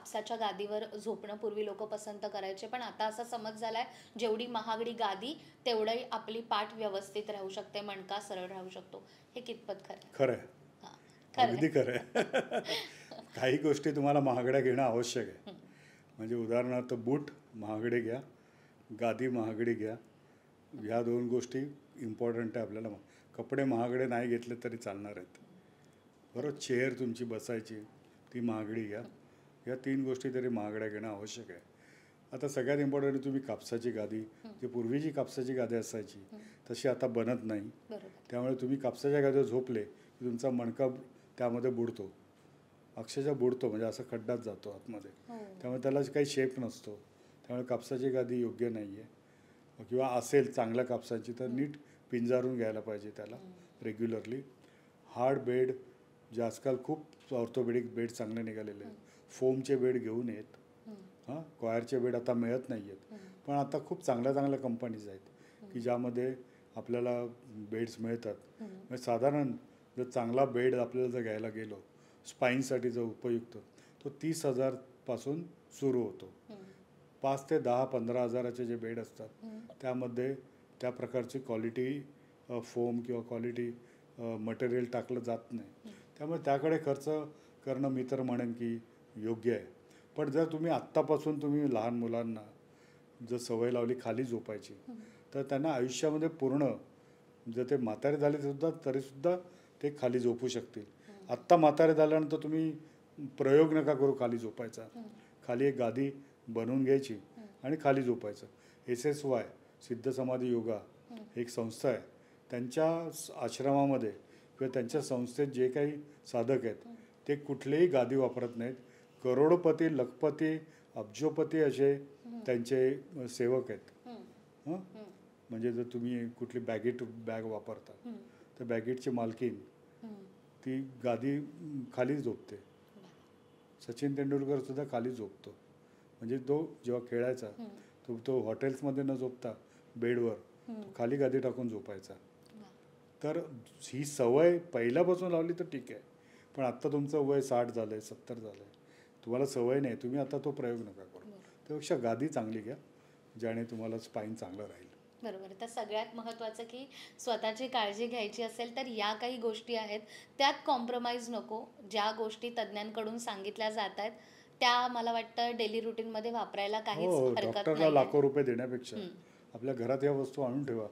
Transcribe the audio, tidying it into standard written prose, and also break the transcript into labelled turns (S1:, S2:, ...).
S1: कापसाच्या गादीवर झोपणं पूर्वी लोक पसंत करायचे, पण आता असा समज झालाय जेवढी महागडी गादी तेवढी आपली पाठ व्यवस्थित राहू शकते, मणका सरळ राहू शकतो. हे कितपत खरं आहे?
S2: खरं आहे.
S1: हां, खरं
S2: अगदी
S1: आहे.
S2: खरं आहे. काही गोष्टी तुम्हाला महागड्या घेणं आवश्यक आहे. म्हणजे उदाहरणार्थ बूट महागडे घ्या, गादी महागडी घ्या. ह्या 2 गोष्टी इम्पॉर्टंट आहे आपल्याला. कपडे महागडे नाही घेतले तरी चालणार आहेत. बरोबर. चेअर तुमची बसायची ती महागडी घ्या. या 3 गोष्टी तरी महागड्या घेणं आवश्यक आहे. आता सगळ्यात इम्पॉर्टंट तुम्ही कापसाची गादी, जी पूर्वीची कापसाची गादी असायची तशी आता बनत नाही.
S1: बरोबर.
S2: त्यामुळे तुम्ही कापसाच्या गादीवर झोपले की तुमचा मणका त्यामध्ये बुडतो, अक्षरशः बुडतो, म्हणजे असा खड्डात जातो आतमध्ये. त्यामुळे त्याला काही शेप नसतो. त्यामुळे कापसाची गादी योग्य नाही आहे. किंवा असेल चांगल्या कापसाची तर नीट पिंजारून घ्यायला पाहिजे त्याला रेग्युलरली. हार्ड बेड, जे आजकाल खूप ऑर्थोपेडिक बेड चांगले निघालेले आहेत, फोमचे बेड घेऊ नयेत. हां, कॉयरचे बेड आता मिळत नाही आहेत, पण आता खूप चांगल्या चांगल्या कंपनीज आहेत की ज्यामध्ये आपल्याला बेड्स मिळतात. म्हणजे साधारण जर चांगला बेड आपल्याला जर घ्यायला गेलो स्पाईनसाठी जो उपयुक्त, तो 30,000 पासून सुरू होतो. 5 ते 10-15 हजाराचे जे बेड असतात त्यामध्ये त्या प्रकारची क्वालिटी फोम किंवा क्वालिटी मटेरियल टाकलं जात नाही. त्यामुळे त्याकडे खर्च करणं मी तर म्हणेन की योग्य आहे. पण जर तुम्ही आत्तापासून तुम्ही लहान मुलांना जर सवय लावली खाली झोपायची, तर त्यांना आयुष्यामध्ये पूर्ण, जर ते म्हातारे झाले तरीसुद्धा ते खाली झोपू शकतील. आत्ता म्हातारे झाल्यानंतर तुम्ही प्रयोग नका करू खाली झोपायचा. खाली एक गादी बनवून घ्यायची आणि खाली झोपायचं. SSY सिद्ध समाधी योगा एक संस्था आहे, त्यांच्या आश्रमामध्ये किंवा त्यांच्या संस्थेत जे काही साधक आहेत ते कुठलेही गादी वापरत नाहीत. करोडोपती, लखपती, अब्जोपती असे त्यांचे सेवक आहेत. हं, म्हणजे जर तुम्ही कुठली बॅग वापरता तर बॅगेटची मालकीन ती गादी खाली झोपते. सचिन तेंडुलकर सुद्धा खाली झोपतो. म्हणजे तो जेव्हा खेळायचा तो हॉटेल्समध्ये न झोपता बेडवर तो खाली गादी टाकून झोपायचा. तर ही सवय पहिल्यापासून लावली तर ठीक आहे, पण आत्ता तुमचं वय 60 झालं आहे, 70 झालं आहे, तुम्हाला सवय नाही, तुम्ही आता तो प्रयोग नका करू. त्यापेक्षा गादी चांगली घ्या, ज्याने तुम्हाला स्पाईन चांगलं राहील.
S1: बरोबर. तर सगळ्यात महत्त्वाचं की स्वतःची काळजी घ्यायची असेल तर या काही गोष्टी आहेत त्यात कॉम्प्रोमाइज नको. ज्या गोष्टी तज्ज्ञांकडून सांगितल्या जात आहेत त्या मला वाटतं डेली रुटीनमध्ये वापरायला काहीच
S2: हो,
S1: हरकत
S2: डॉक्टरला
S1: नाही आहे.
S2: लाखो रुपये देण्यापेक्षा आपल्या घरात या वस्तू आणून ठेवा.